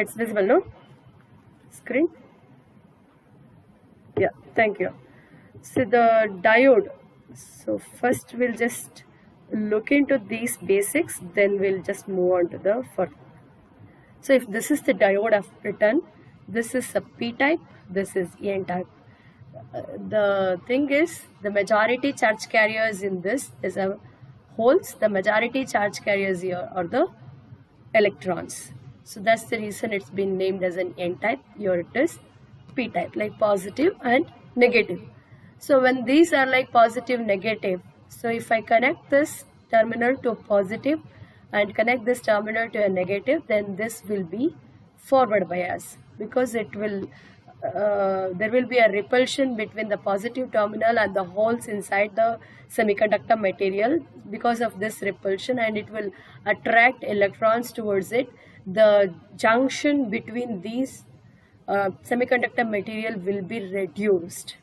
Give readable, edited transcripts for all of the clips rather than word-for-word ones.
It's visible, no? Screen? Yeah, thank you. So the diode. So first we'll just look into these basics, then we'll just move on to the further. So if this is the diode I've written, this is a P-type, this is N-type. The thing is, the majority charge carriers in this is a holes. The majority charge carriers here are the electrons. So that's the reason it's been named as an N-type. Here it is P-type, like positive and negative. So when these are like positive, negative, so if I connect this terminal to a positive and connect this terminal to a negative, then this will be forward bias, because it will there will be a repulsion between the positive terminal and the holes inside the semiconductor material because of this repulsion, and it will attract electrons towards it. The junction between these semiconductor material will be reduced.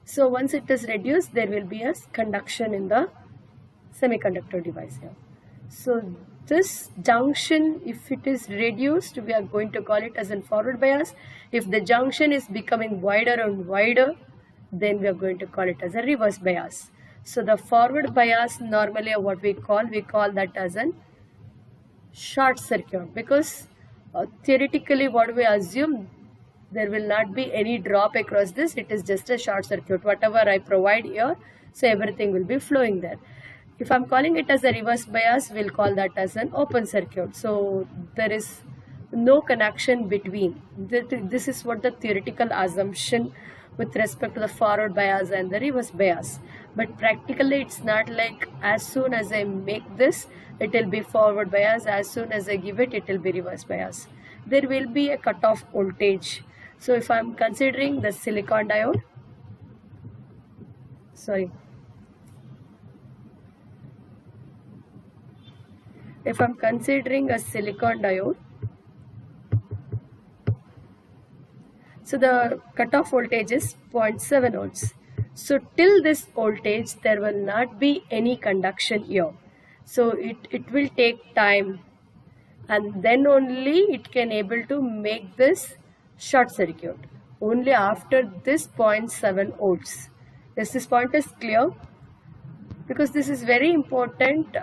So once it is reduced, there will be a conduction in the semiconductor device here. So this junction, if it is reduced, we are going to call it as a forward bias. If the junction is becoming wider and wider, then we are going to call it as a reverse bias. So the forward bias, normally what we call that as a short circuit, because theoretically what we assume, there will not be any drop across this. It is just a short circuit. Whatever I provide here, so everything will be flowing there. If I'm calling it as a reverse bias, we'll call that as an open circuit. So there is no connection between. This is what the theoretical assumption with respect to the forward bias and the reverse bias. But practically it's not like as soon as I make this, it will be forward bias. As soon as I give it, it will be reverse bias. There will be a cutoff voltage. So if I'm considering the silicon diode, if I'm considering a silicon diode, so the cutoff voltage is 0.7 volts. So till this voltage, there will not be any conduction here. So it will take time, and then only it can able to make this short circuit. Only after this 0.7 volts. Yes, this point is clear, because this is very important.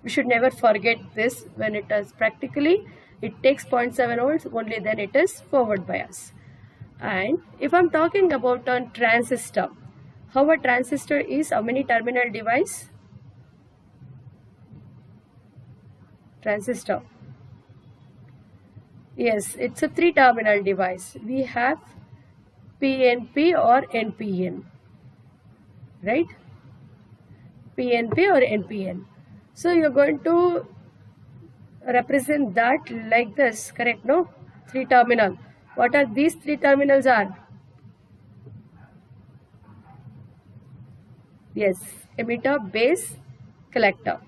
We should never forget this when it is practically. It takes 0.7 volts, only then it is forward bias. And if I'm talking about a transistor, how a transistor is, how many terminal device? Transistor. Yes, it's a 3-terminal device. We have PNP or NPN, right? PNP or NPN. So you're going to represent that like this, correct? No? 3-terminal. What are these 3 terminals are? Yes, emitter, base, collector.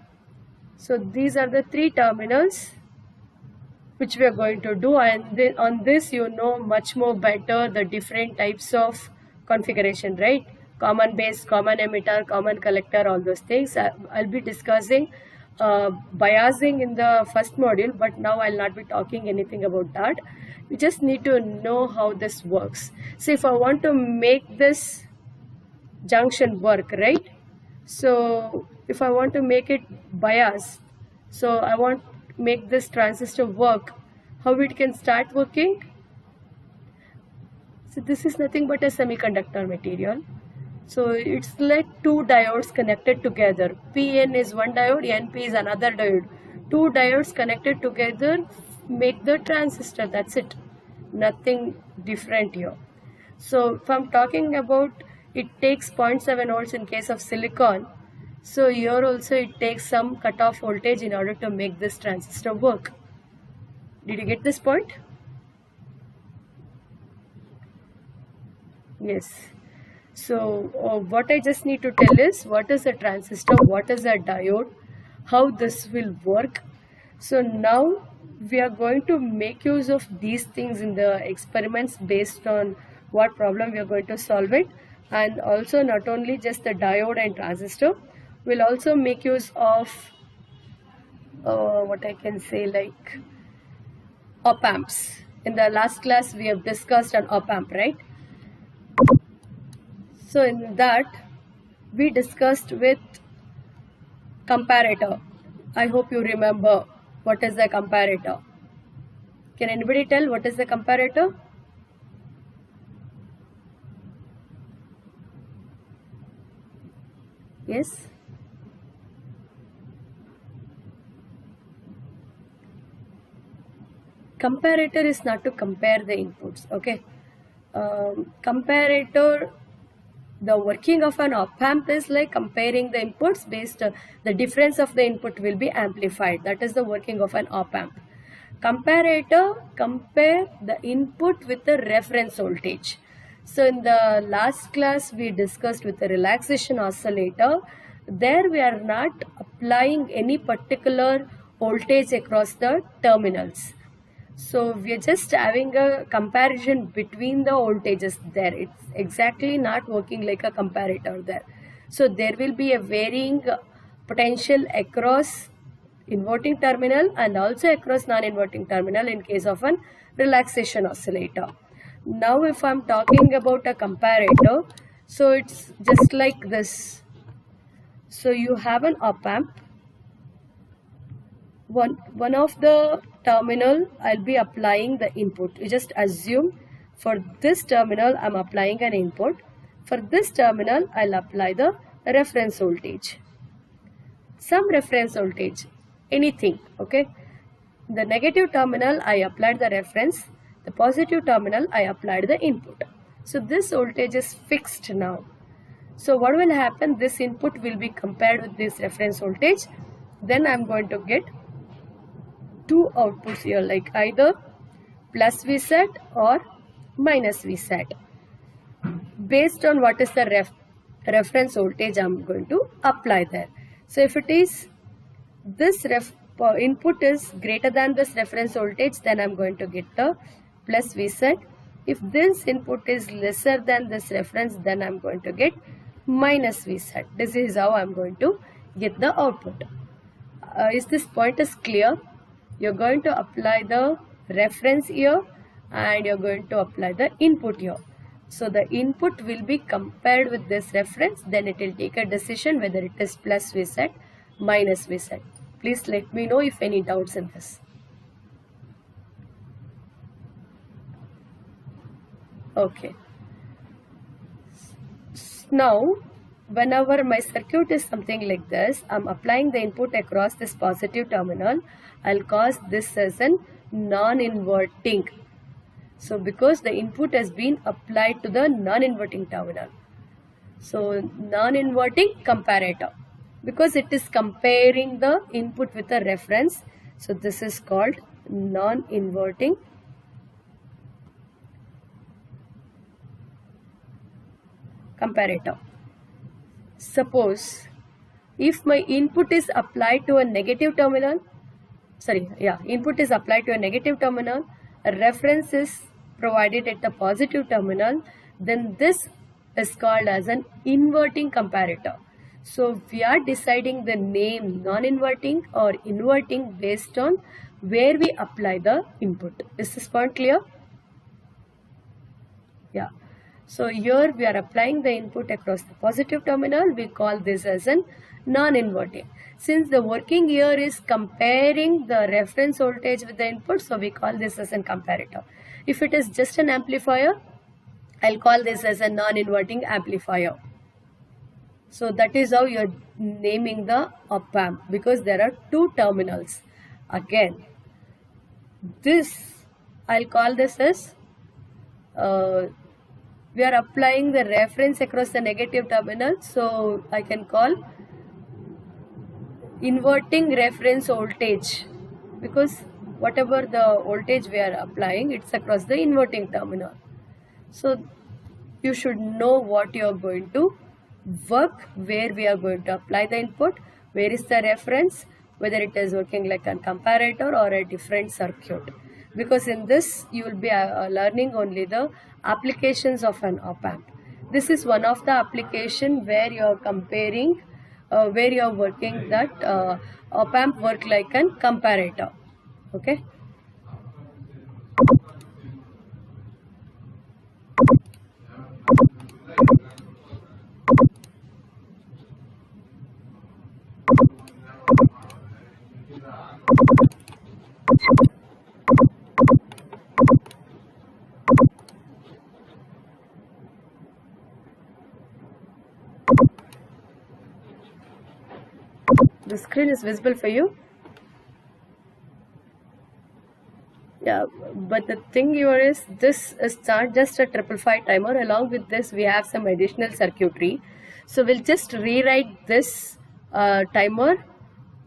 So these are the 3 terminals which we are going to do, and then on this you know much more better the different types of configuration, right? Common base, common emitter, common collector, all those things. I'll be discussing biasing in the first module, but now I'll not be talking anything about that. You just need to know how this works. So if I want to make this junction work, right? So if I want to make it bias, so I want to make this transistor work, how it can start working? So this is nothing but a semiconductor material. So it's like 2 diodes connected together. PN is one diode, NP is another diode. 2 diodes connected together make the transistor. That's it. Nothing different here. So if I'm talking about, it takes 0.7 volts in case of silicon. So here also it takes some cutoff voltage in order to make this transistor work. Did you get this point? Yes. So what I just need to tell is, what is a transistor, what is a diode, how this will work. So now we are going to make use of these things in the experiments based on what problem we are going to solve it. And also not only just the diode and transistor, we'll also make use of what I can say, like op amps. In the last class we have discussed an op amp, right? So in that we discussed with comparator. I hope you remember what is the comparator. Can anybody tell what is the comparator? Yes? Comparator is not to compare the inputs, okay? Comparator, the working of an op amp is like comparing the inputs based on the difference of the input will be amplified. That is the working of an op amp. Comparator, compare the input with the reference voltage. So in the last class we discussed with the relaxation oscillator. There we are not applying any particular voltage across the terminals. So we are just having a comparison between the voltages there. It's exactly not working like a comparator there. So there will be a varying potential across inverting terminal and also across non-inverting terminal in case of an relaxation oscillator. Now if I'm talking about a comparator, so it's just like this. So you have an op amp. One of the terminal I'll be applying the input. You just assume for this terminal I'm applying an input. For this terminal I'll apply the reference voltage. Some reference voltage, anything, okay? The negative terminal I applied the reference. The positive terminal I applied the input. So this voltage is fixed now. So what will happen? This input will be compared with this reference voltage. Then I'm going to get two outputs here, like either plus Vset or minus Vset. Based on what is the reference voltage I'm going to apply there. So if it is this input is greater than this reference voltage, then I'm going to get the plus Vset. If this input is lesser than this reference, then I'm going to get minus Vset. This is how I'm going to get the output. Is this point is clear? You're going to apply the reference here and you're going to apply the input here. So the input will be compared with this reference, then it will take a decision whether it is plus Vset, minus Vset. Please let me know if any doubts in this. Okay. Now, whenever my circuit is something like this, I'm applying the input across this positive terminal. I'll call this as a non-inverting. So because the input has been applied to the non-inverting terminal. So non-inverting comparator. Because it is comparing the input with a reference. So this is called non-inverting comparator. Suppose if my input is applied to a negative terminal, input is applied to a negative terminal, a reference is provided at the positive terminal, then this is called as an inverting comparator. So we are deciding the name non-inverting or inverting based on where we apply the input. Is this point clear? Yeah. So here we are applying the input across the positive terminal. We call this as an non-inverting. Since the working here is comparing the reference voltage with the input, so we call this as a comparator. If it is just an amplifier, I'll call this as a non-inverting amplifier. So that is how you're naming the op amp, because there are two terminals. Again, this I'll call this as we are applying the reference across the negative terminal, so I can call inverting reference voltage, because whatever the voltage we are applying, it's across the inverting terminal. So you should know what you are going to work, where we are going to apply the input, where is the reference, whether it is working like a comparator or a different circuit. Because in this you will be learning only the applications of an op amp. This is one of the application where you are comparing, where you are working that op amp work like an comparator. Okay. The screen is visible for you? Yeah, but the thing here is this is not just a 555 timer. Along with this, we have some additional circuitry. So we'll just rewrite this timer,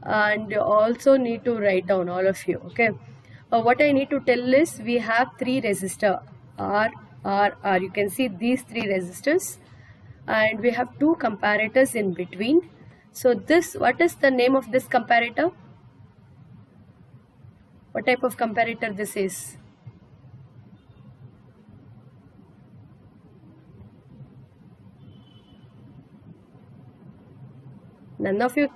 and also need to write down all of you. Okay. What I need to tell is we have three resistor R, R, R. You can see these three resistors, and we have two comparators in between. So this, what is the name of this comparator? What type of comparator this is? None of you?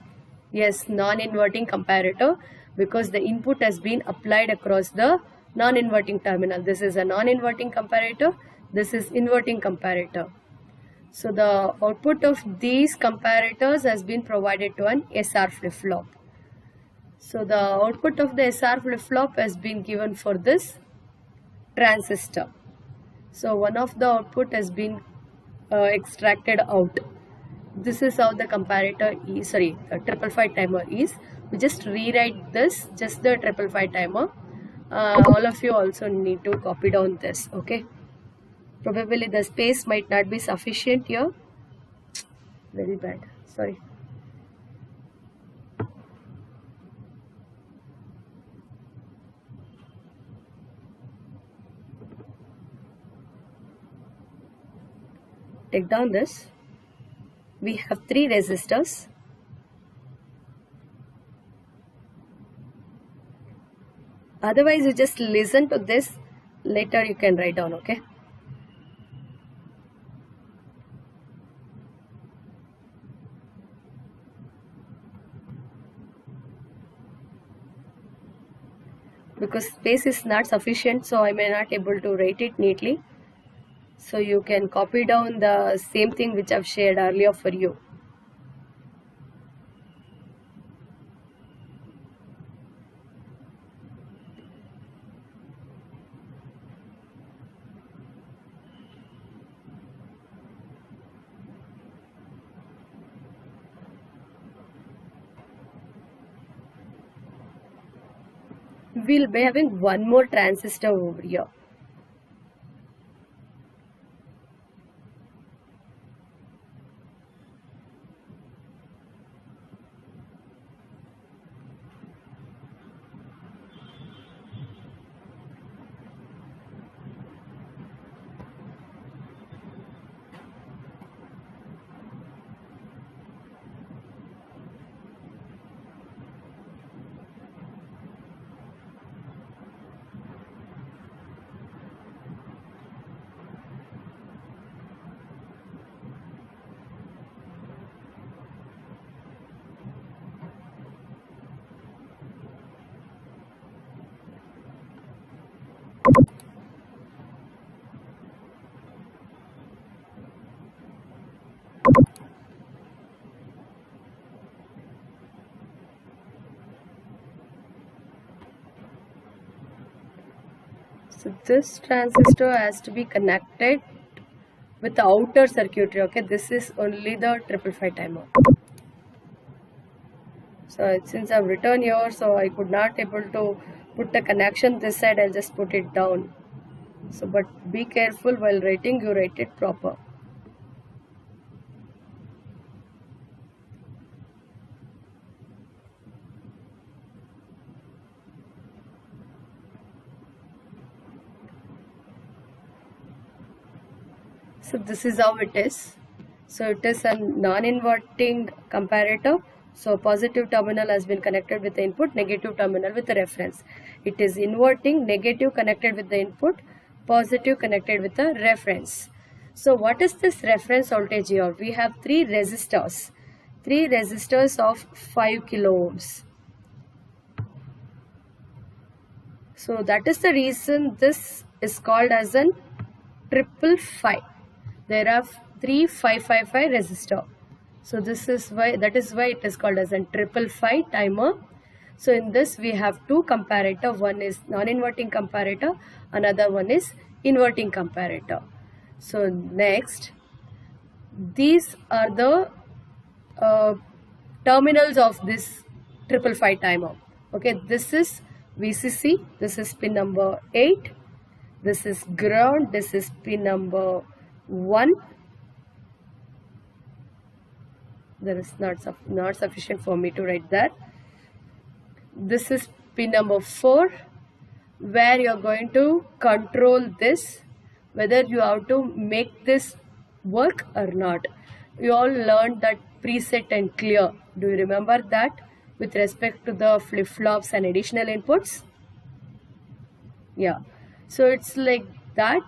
Yes, non-inverting comparator, because the input has been applied across the non-inverting terminal. This is a non-inverting comparator. This is inverting comparator. So the output of these comparators has been provided to an SR flip-flop. So the output of the SR flip-flop has been given for this transistor. So one of the output has been extracted out. This is how the comparator is, the 555 timer is. We just rewrite this, just the 555 timer. All of you also need to copy down this, okay? Probably the space might not be sufficient here. Very bad, sorry. Take down this. We have three resistors. Otherwise, you just listen to this. Later you can write down, okay? Because space is not sufficient, so I may not able to write it neatly. So you can copy down the same thing which I've shared earlier for you. We'll be having one more transistor over here. So this transistor has to be connected with the outer circuitry, okay? This is only the 555 timer. So since I've written here, so I could not able to put the connection this side, I'll just put it down. So but be careful while writing, you write it proper. So this is how it is. So it is a non-inverting comparator. So positive terminal has been connected with the input, negative terminal with the reference. It is inverting, negative connected with the input, positive connected with the reference. So what is this reference voltage here? We have three resistors of 5 kilo ohms. So that is the reason this is called as an 555. There are three 555 resistor. So this is why, that is why it is called as an 555 timer. So in this we have two comparator. One is non-inverting comparator, another one is inverting comparator. So next, these are the terminals of this 555 timer. Okay, this is VCC, this is pin number 8, this is ground, this is pin number 1. There is not sufficient for me to write that. This is pin number 4, where you are going to control this, whether you have to make this work or not. You all learned that preset and clear. Do you remember that with respect to the flip-flops and additional inputs? Yeah, so it's like that.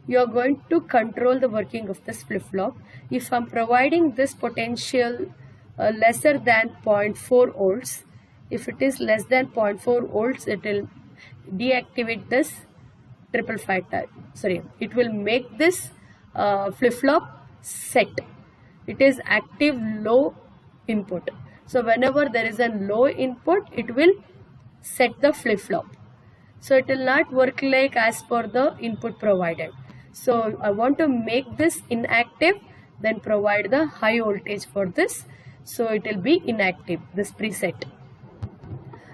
You are going to control the working of this flip-flop. If I'm providing this potential lesser than 0.4 volts, if it is less than 0.4 volts, it will deactivate this 555 type. Sorry, it will make this flip-flop set. It is active low input. So whenever there is a low input, it will set the flip-flop. So it will not work like as per the input provided. So I want to make this inactive, then provide the high voltage for this. So it will be inactive, this preset.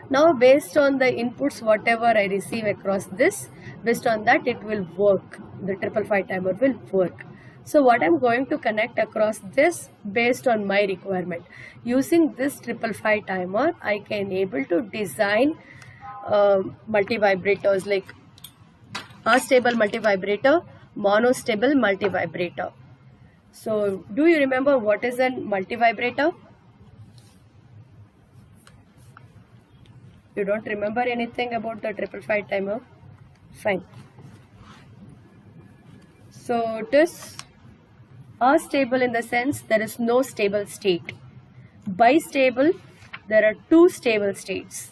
Now based on the inputs whatever I receive across this, based on that it will work. The 555 timer will work. So what I'm going to connect across this based on my requirement. Using this 555 timer, I can able to design multi-vibrators like astable multi-vibrator, monostable multi-vibrator. So do you remember what is a multi-vibrator? You don't remember anything about the 555 timer? Fine. So it is astable in the sense there is no stable state. Bistable, there are 2 stable states.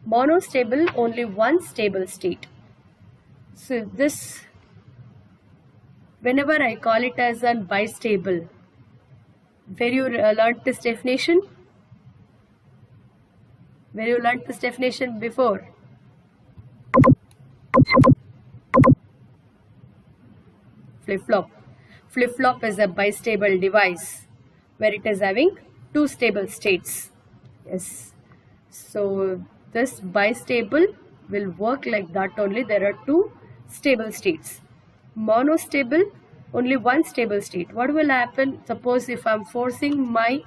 Monostable, only 1 stable state. So this, whenever I call it as a bistable, where you learned this definition? Where you learned this definition before? Flip-flop. Flip-flop is a bistable device where it is having 2 stable states. Yes. So this bistable will work like that only. There are 2 stable states. Monostable, only 1 stable state. What will happen? Suppose if I'm forcing my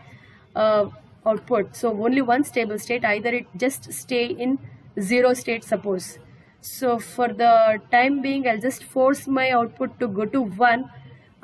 output, so only 1 stable state, either it just stay in 0 state suppose. So for the time being, I'll just force my output to go to 1.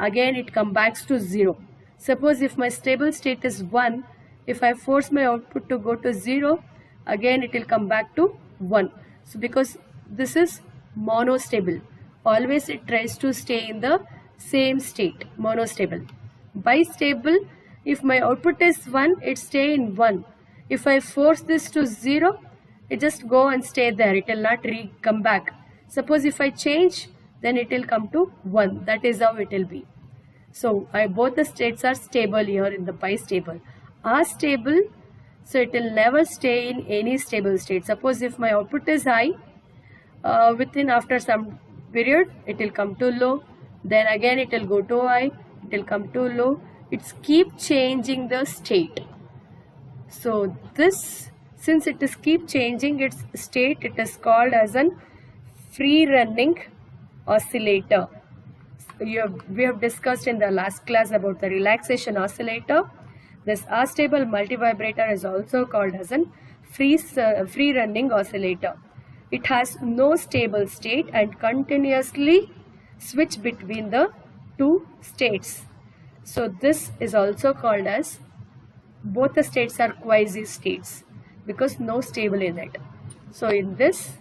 Again it comes back to 0. Suppose if my stable state is 1, if I force my output to go to 0, again it will come back to 1. So because this is monostable, always it tries to stay in the same state, monostable. Bistable, if my output is 1, it stay in 1. If I force this to 0, it just go and stay there. It will not come back. Suppose if I change, then it will come to 1. That is how it will be. So both the states are stable here in the bistable. Astable, so it will never stay in any stable state. Suppose if my output is high, after some period, it will come to low. Then again it will go to high. It will come to low. It's keep changing the state. So this, since it is keep changing its state, it is called as an free running oscillator. We have discussed in the last class about the relaxation oscillator. This astable multivibrator is also called as an free running oscillator. It has no stable state and continuously switch between the 2 states. So this is also called as, both the states are quasi states because no stable in it. So in this,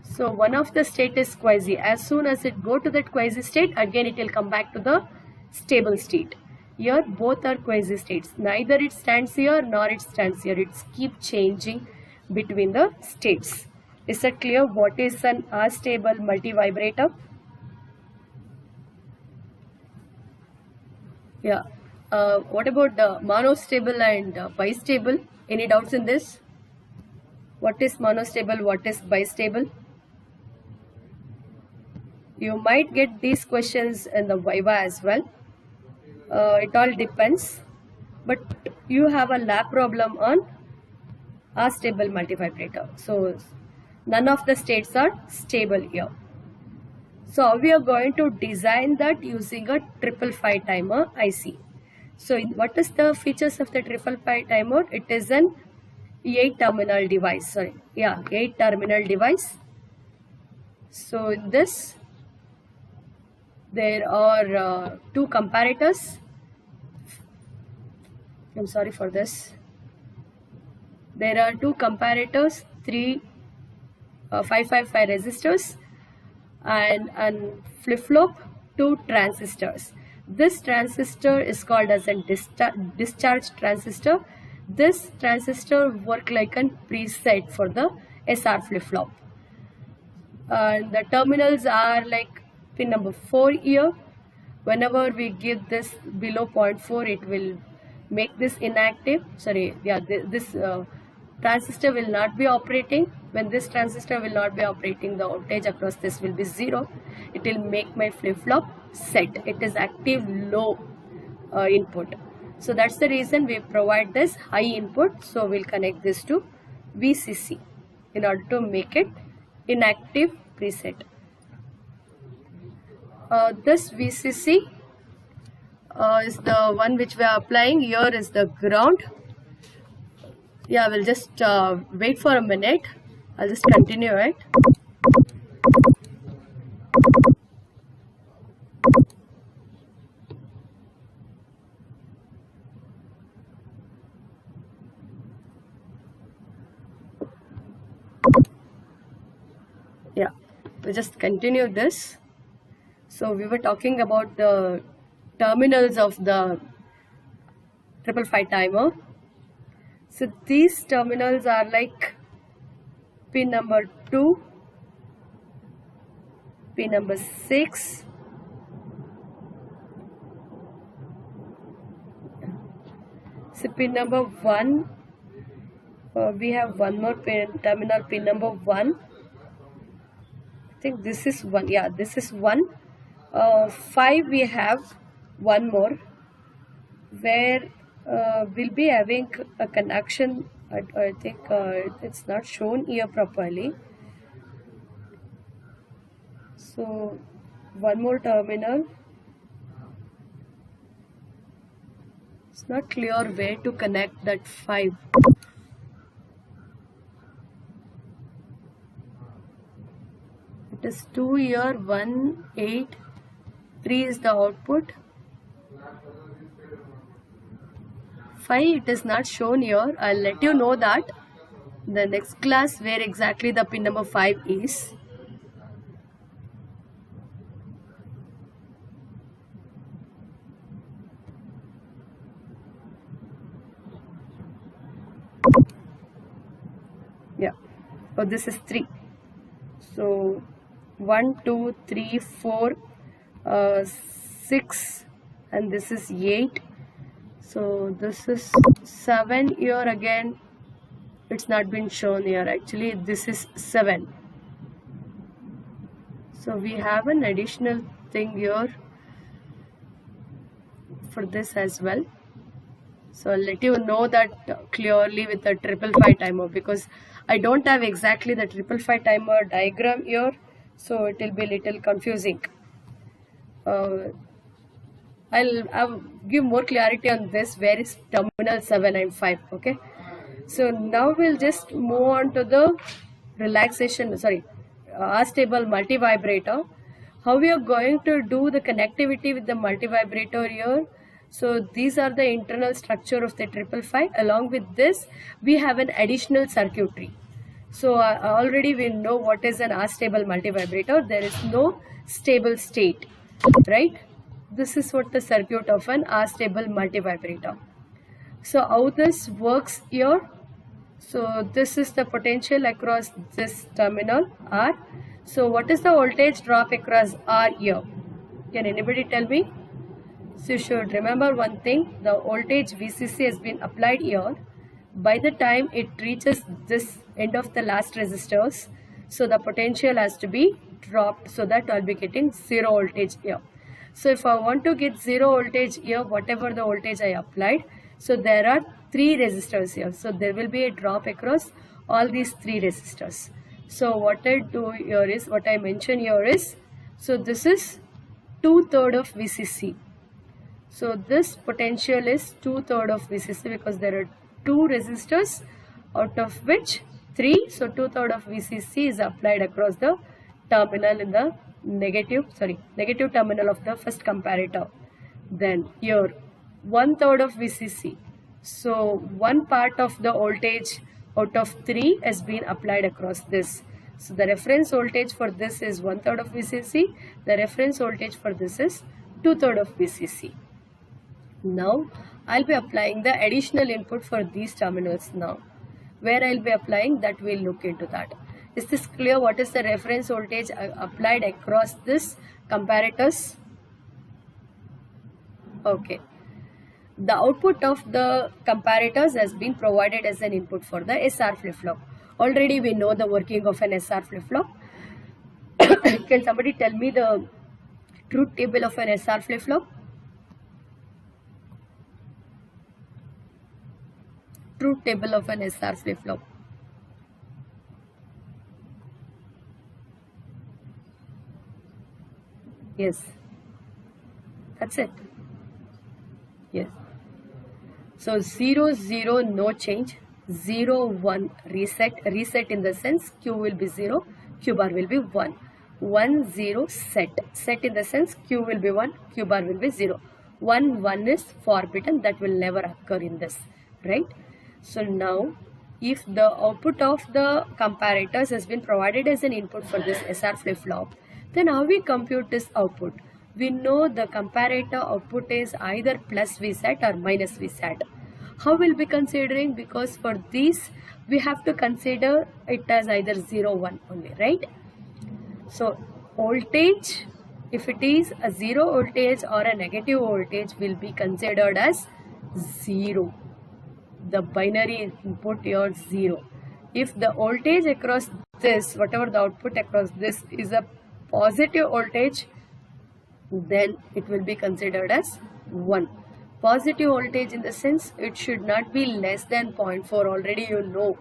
so one of the state is quasi. As soon as it go to that quasi state, again it will come back to the stable state. Here both are quasi states. Neither it stands here nor it stands here. It's keep changing between the states. Is that clear? What is an astable multivibrator? Yeah. What about the monostable and bistable? Any doubts in this? What is monostable? What is bistable? You might get these questions in the Viva as well. It all depends. But you have a lab problem on astable multivibrator. So none of the states are stable here. So we are going to design that using a 555 timer IC. So what is the features of the 555 timer? It is an 8-terminal device. 8-terminal device. So in this, there are 2 comparators. I'm sorry for this. There are 2 comparators, 3 555 resistors, and flip-flop, 2 transistors. This transistor is called as a discharge transistor. This transistor work like a preset for the SR flip-flop. The terminals are like pin number 4 here. Whenever we give this below 0.4, it will make this inactive. This transistor will not be operating. When this transistor will not be operating, the voltage across this will be 0. It will make my flip-flop set. It is active low input. So that's the reason we provide this high input. So we'll connect this to VCC in order to make it inactive preset. This VCC is the one which we are applying. Here is the ground. Yeah, we'll just wait for a minute. I'll just continue it. Yeah, we'll just continue this. So we were talking about the terminals of the 555 timer. So these terminals are like pin number 2, pin number 6, so pin number 1, we have one more terminal, pin number 1. I think this is 1. Yeah, this is 1. 5 we have one more where we'll be having a connection. I think it's not shown here properly. So one more terminal. It's not clear where to connect that 5. It is 2 here, 1, 8, 3 is the output. 5 it is not shown here. I'll let you know that in the next class where exactly the pin number 5 is. Yeah, oh, this is 3. So 1, 2, 3, 4, 6, and this is 8. So this is 7 here again. It's not been shown here. Actually, this is 7. So we have an additional thing here for this as well. So I'll let you know that clearly with the 555 timer, because I don't have exactly the 555 timer diagram here. So it will be a little confusing. I'll give more clarity on this, where is terminal 7 and 5. Okay, so now we'll just move on to the astable multivibrator. How we are going to do the connectivity with the multivibrator here. So these are the internal structure of the 555. Along with this, we have an additional circuitry. So already we know what is an astable multivibrator. There is no stable state, right? This is what the circuit of an astable multivibrator. So how this works here? So this is the potential across this terminal R. So what is the voltage drop across R here? Can anybody tell me? So you should remember one thing, the voltage VCC has been applied here. By the time it reaches this end of the last resistors, so the potential has to be dropped, so that I'll be getting 0 voltage here. So if I want to get 0 voltage here, whatever the voltage I applied, so there are three resistors here. So there will be a drop across all these three resistors. So what I do here is, what I mention here is, so this is 2/3 of VCC. So this potential is 2/3 of VCC because there are two resistors out of which three. So 2/3 of VCC is applied across the terminal in the negative terminal of the first comparator. Then here 1/3 of VCC. So one part of the voltage out of three has been applied across this. So the reference voltage for this is 1/3 of VCC. The reference voltage for this is 2/3 of VCC. Now I'll be applying the additional input for these terminals now. Where I'll be applying that, we'll look into that. Is this clear? What is the reference voltage applied across this comparators? Okay. The output of the comparators has been provided as an input for the SR flip-flop. Already we know the working of an SR flip-flop. Can somebody tell me the truth table of an SR flip-flop? Truth table of an SR flip-flop. Yes. That's it. Yes. So 0, 0, no change. 0, 1, reset. Reset in the sense Q will be 0, Q bar will be 1. 1, 0, set. Set in the sense Q will be 1, Q bar will be 0. 1, 1 is forbidden. That will never occur in this. Right? So now, if the output of the comparators has been provided as an input for this SR flip-flop, then how we compute this output? We know the comparator output is either plus Vsat or minus Vsat. How will be considering? Because for these, we have to consider it as either 0, 1 only, right? So, voltage, if it is a 0 voltage or a negative voltage, will be considered as 0. The binary input here 0. If the voltage across this, whatever the output across this is a positive voltage, then it will be considered as 1. Positive voltage in the sense it should not be less than 0.4, already you know.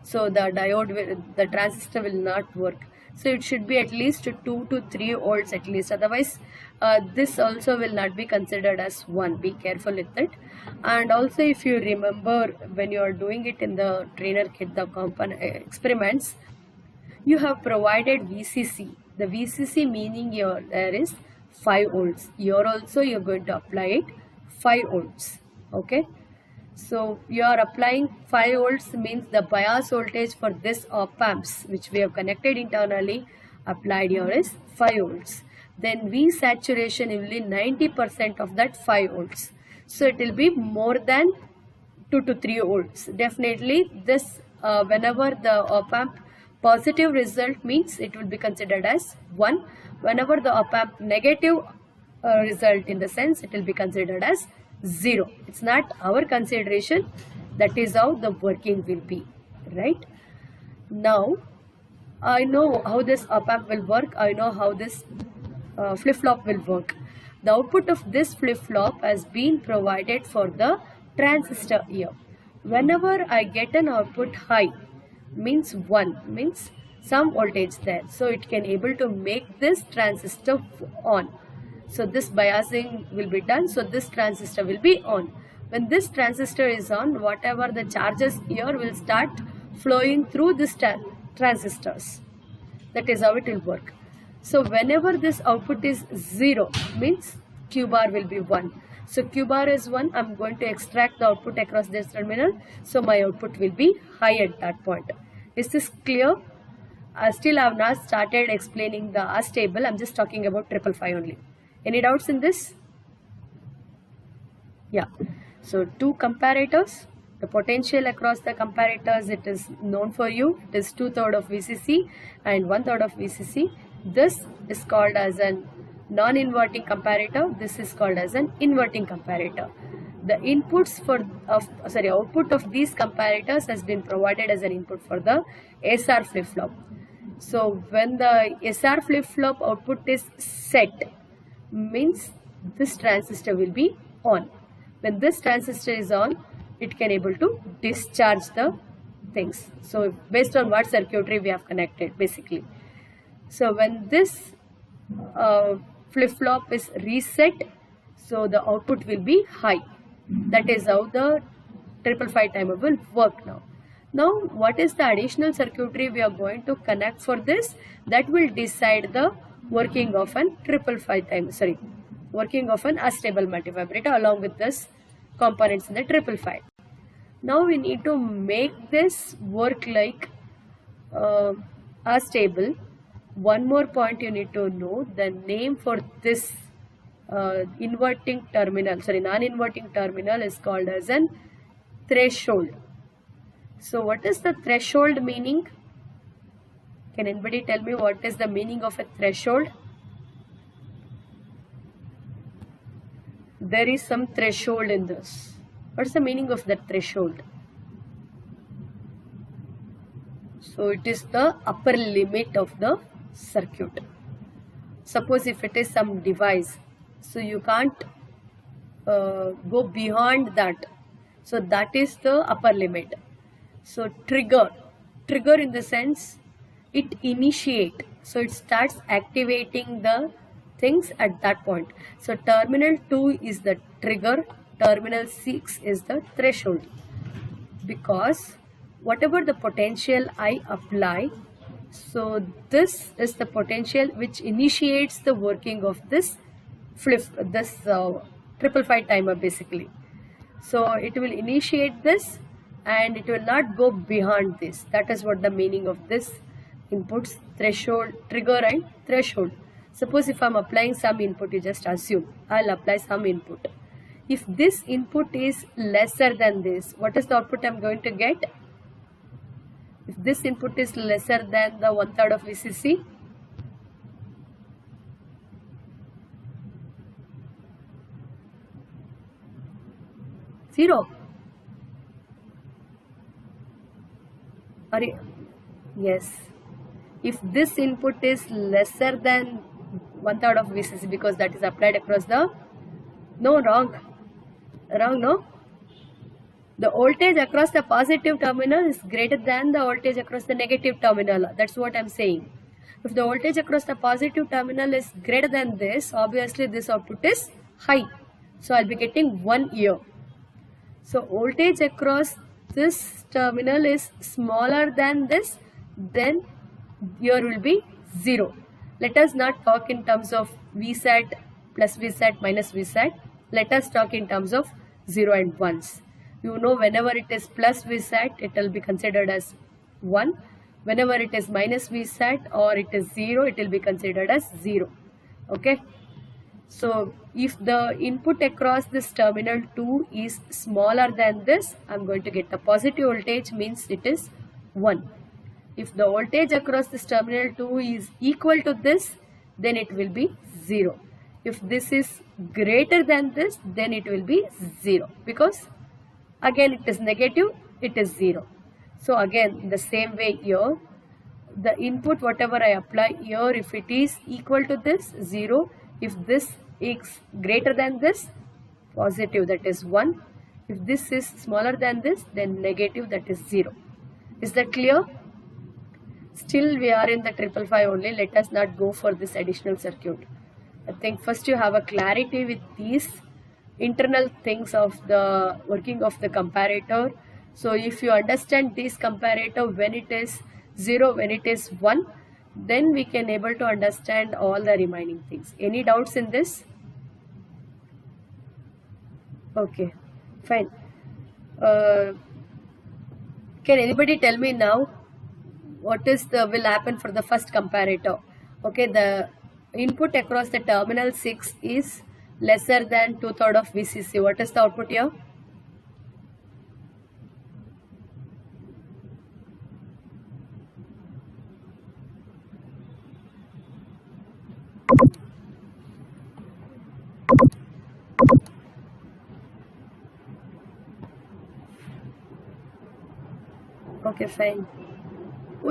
So the diode, the transistor will not work. So it should be at least 2 to 3 volts at least. Otherwise, this also will not be considered as 1. Be careful with it. And also, if you remember when you are doing it in the trainer kit, the experiments, you have provided VCC. The VCC meaning here there is 5 volts. Here also you are going to apply it 5 volts. Okay. So you are applying 5 volts means the bias voltage for this op amps which we have connected internally applied here is 5 volts. Then V saturation will be 90% of that 5 volts. So it will be more than 2 to 3 volts. Definitely this whenever the op amp positive result means it will be considered as 1. Whenever the op amp negative result in the sense it will be considered as 0. It's not our consideration. That is how the working will be. Right? Now, I know how this op amp will work. I know how this flip-flop will work. The output of this flip-flop has been provided for the transistor here. Whenever I get an output high, means 1, means some voltage there. So it can able to make this transistor on. So this biasing will be done. So this transistor will be on. When this transistor is on, whatever the charges here will start flowing through this transistors. That is how it will work. So whenever this output is 0, means Q bar will be 1. So Q bar is 1. I'm going to extract the output across this terminal. So my output will be high at that point. Is this clear? Still I have not started explaining the AS table. I'm just talking about 555 only. Any doubts in this? Yeah. So 2 comparators. The potential across the comparators, it is known for you. It is 2/3 of VCC and 1/3 of VCC. This is called as a non-inverting comparator. This is called as an inverting comparator. The inputs output of these comparators has been provided as an input for the SR flip-flop. So when the SR flip-flop output is set, means this transistor will be on. When this transistor is on, it can able to discharge the things. So based on what circuitry we have connected basically. So when this flip-flop is reset, so the output will be high. That is how the 555 timer will work now. Now what is the additional circuitry we are going to connect for this? That will decide the working of an 555 timer, working of an astable multivibrator along with this components in the 555. Now we need to make this work like astable. One more point you need to know, the name for this non-inverting terminal is called as an threshold. So what is the threshold meaning? Can anybody tell me what is the meaning of a threshold? There is some threshold in this. What's the meaning of that threshold? So it is the upper limit of the circuit. Suppose if it is some device, so you can't go beyond that. So that is the upper limit. So trigger in the sense it initiate. So it starts activating the things at that point. So terminal 2 is the trigger, terminal 6 is the threshold. Because whatever the potential I apply, so this is the potential which initiates the working of this 555 timer basically. So it will initiate this and it will not go beyond this. That is what the meaning of this inputs, threshold, trigger and threshold. Suppose if I am applying some input, you just assume I will apply some input. If this input is lesser than this, what is the output I am going to get? If this input is lesser than the 1/3 of VCC, zero. Yes. If this input is lesser than 1/3 of VCC, because that is applied across the, no, wrong, no. The voltage across the positive terminal is greater than the voltage across the negative terminal. That's what I'm saying. If the voltage across the positive terminal is greater than this, obviously this output is high. So I'll be getting 1 here. So voltage across this terminal is smaller than this, then here will be 0. Let us not talk in terms of Vsat plus Vsat minus Vsat. Let us talk in terms of 0 and 1s. You know, whenever it is plus Vsat, it will be considered as 1. Whenever it is minus Vsat or it is 0, it will be considered as 0. Okay. So if the input across this terminal 2 is smaller than this, I am going to get the positive voltage, means it is 1. If the voltage across this terminal 2 is equal to this, then it will be 0. If this is greater than this, then it will be 0, because again it is negative, it is 0. So again in the same way here, the input whatever I apply here, if it is equal to this, 0. If this is greater than this, positive, that is 1. If this is smaller than this, then negative, that is 0. Is that clear? Still we are in the 555 only. Let us not go for this additional circuit. I think first you have a clarity with these internal things of the working of the comparator. So if you understand this comparator, when it is 0, when it is 1, then we can able to understand all the remaining things. Any doubts in this? Okay, fine. Can anybody tell me now what is the will happen for the first comparator? Okay, the input across the terminal 6 is lesser than 2/3 of VCC. What is the output here? Okay, fine.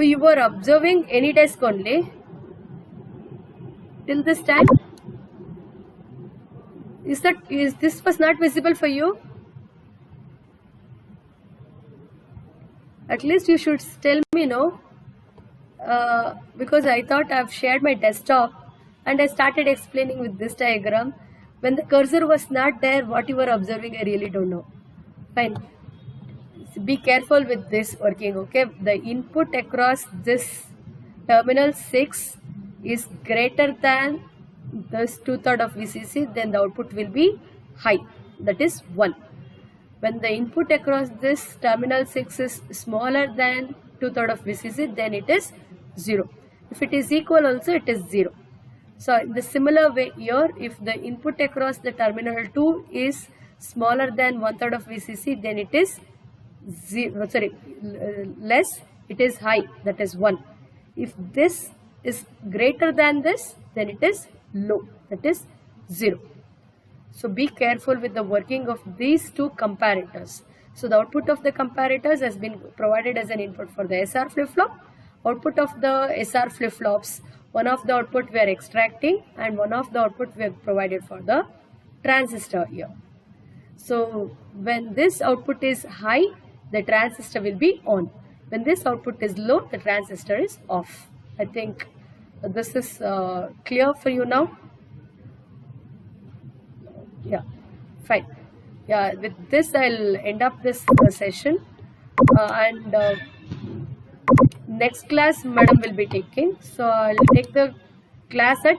You were observing any desk only till this time? Is this was not visible for you? At least you should tell me, no? Because I thought I've shared my desktop and I started explaining with this diagram. When the cursor was not there, what you were observing, I really don't know. Fine. Be careful with this working, okay? The input across this terminal 6 is greater than this 2/3 of VCC, then the output will be high, that is 1. When the input across this terminal 6 is smaller than 2/3 of VCC, then it is 0. If it is equal also, it is 0. So in the similar way here, if the input across the terminal 2 is smaller than 1/3 of VCC, then it is less, it is high, that is 1. If this is greater than this, then it is low, that is 0. So be careful with the working of these two comparators. So the output of the comparators has been provided as an input for the SR flip-flop. Output of the SR flip-flops, one of the output we are extracting and one of the output we have provided for the transistor here. So when this output is high, the transistor will be on. When this output is low, the transistor is off. I think this is clear for you now. Yeah, fine. Yeah, with this I'll end up this session, and next class madam will be taking. So I'll take the class at